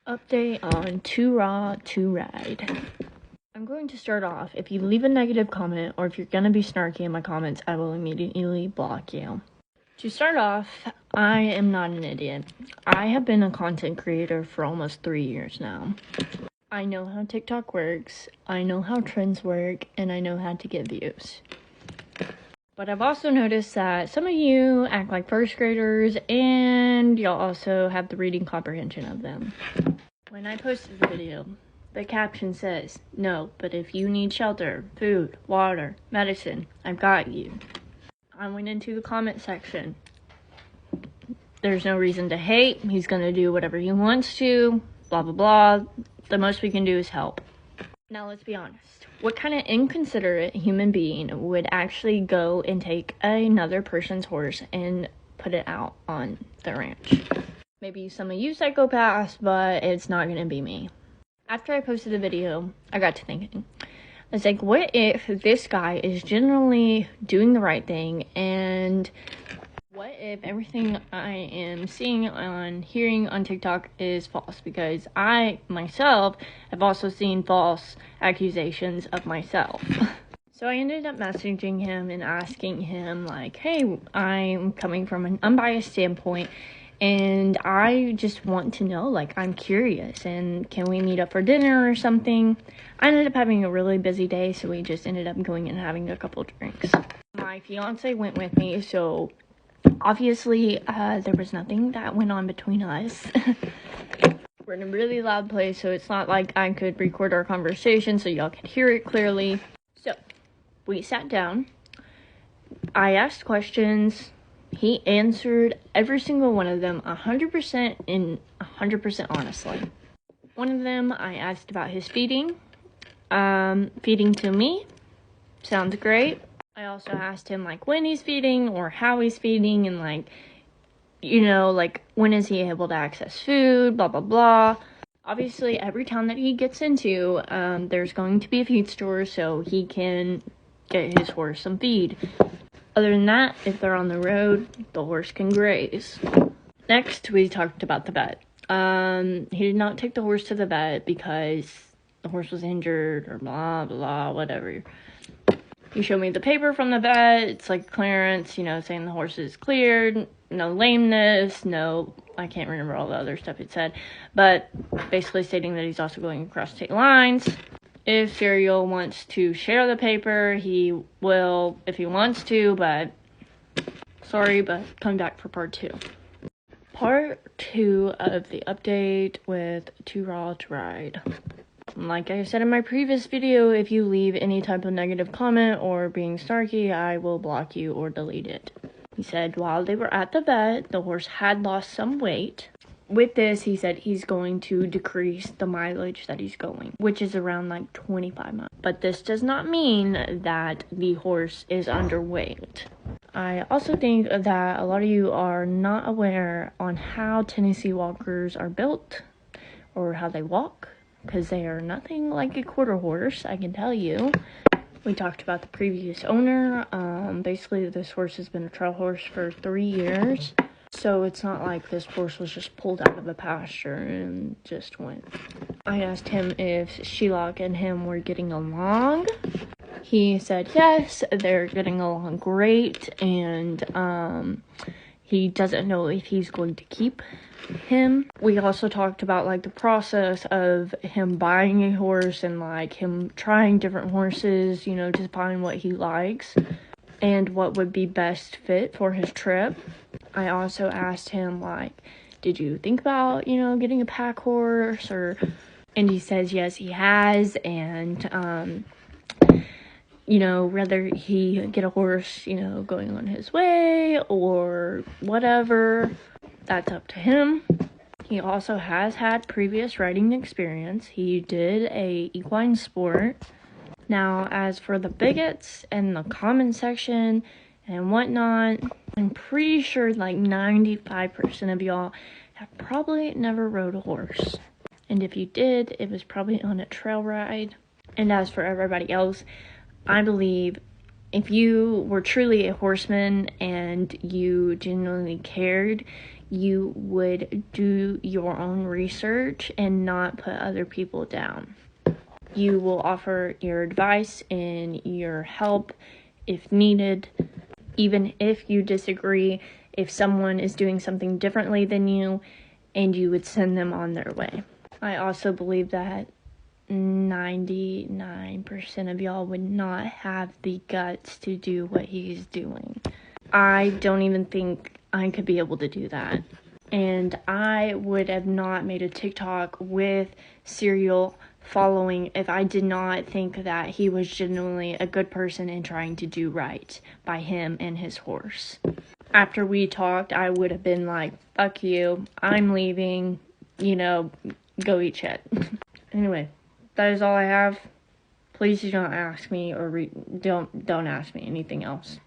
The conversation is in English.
Update on Too Raw to Ride. I'm going to start off. If you leave a negative comment or if you're going to be snarky in my comments, I will immediately block you. To start off, I am not an idiot. I have been a content creator for almost 3 years now. I know how TikTok works, I know how trends work, and I know how to get views. But I've also noticed that some of you act like first graders, and y'all also have the reading comprehension of them. When I posted the video, the caption says, "No, but if you need shelter, food, water, medicine, I've got you." I went into the comment section. There's no reason to hate. He's gonna do whatever he wants to, blah, blah, blah. The most we can do is help. Now, let's be honest. What kind of inconsiderate human being would actually go and take another person's horse and put it out on the ranch? Maybe some of you psychopaths, but it's not gonna be me. After I posted the video, I got to thinking. I was like, what if this guy is generally doing the right thing, and what if everything I am seeing and hearing on TikTok is false? Because I, myself, have also seen false accusations of myself. So I ended up messaging him and asking him, like, hey, I'm coming from an unbiased standpoint, and I just want to know, like, I'm curious, and can we meet up for dinner or something? I ended up having a really busy day, so we just ended up going and having a couple drinks. My fiance went with me, so obviously, there was nothing that went on between us. We're in a really loud place, so it's not like I could record our conversation so y'all could hear it clearly. So, we sat down. I asked questions. He answered every single one of them 100% and 100% honestly. One of them, I asked about his feeding. Feeding to me. Sounds great. I also asked him, like, when he's feeding or how he's feeding and, like, you know, like, when is he able to access food, blah, blah, blah. Obviously, every town that he gets into, there's going to be a feed store so he can get his horse some feed. Other than that, if they're on the road, the horse can graze. Next, we talked about the vet. He did not take the horse to the vet because the horse was injured or blah, blah, whatever. He showed me the paper from the vet. It's like clearance, you know, saying the horse is cleared, no lameness, no, I can't remember all the other stuff it said, but basically stating that he's also going across state lines. If Cyril wants to share the paper, he will if he wants to, but sorry, but come back for part 2. Part 2 of the update with Too Raw to Ride. Like I said in my previous video, if you leave any type of negative comment or being snarky, I will block you or delete it. He said while they were at the vet, the horse had lost some weight. With this, he said he's going to decrease the mileage that he's going, which is around like 25 miles. But this does not mean that the horse is underweight. I also think that a lot of you are not aware on how Tennessee walkers are built or how they walk, because they are nothing like a quarter horse, I can tell you. We talked about the previous owner. Basically, this horse has been a trail horse for 3 years. So it's not like this horse was just pulled out of a pasture and just went. I asked him if Shelock and him were getting along. He said yes, they're getting along great, and he doesn't know if he's going to keep him. We also talked about, like, the process of him buying a horse and, like, him trying different horses, you know, just buying what he likes and what would be best fit for his trip. I also asked him, like, did you think about, you know, getting a pack horse? And he says yes, he has, and you know, whether he get a horse, you know, going on his way or whatever, that's up to him. He also has had previous riding experience. He did a equine sport. Now, as for the bigots and the comment section and whatnot, I'm pretty sure like 95% of y'all have probably never rode a horse. And if you did, it was probably on a trail ride. And as for everybody else, I believe if you were truly a horseman and you genuinely cared, you would do your own research and not put other people down. You will offer your advice and your help if needed, even if you disagree, if someone is doing something differently than you, and you would send them on their way. I also believe that 99% of y'all would not have the guts to do what he's doing. I don't even think I could be able to do that. And I would have not made a TikTok with Cyril following if I did not think that he was genuinely a good person and trying to do right by him and his horse. After we talked, I would have been like, fuck you, I'm leaving, go eat shit. Anyway, that is all I have. Please do not ask me or don't ask me anything else.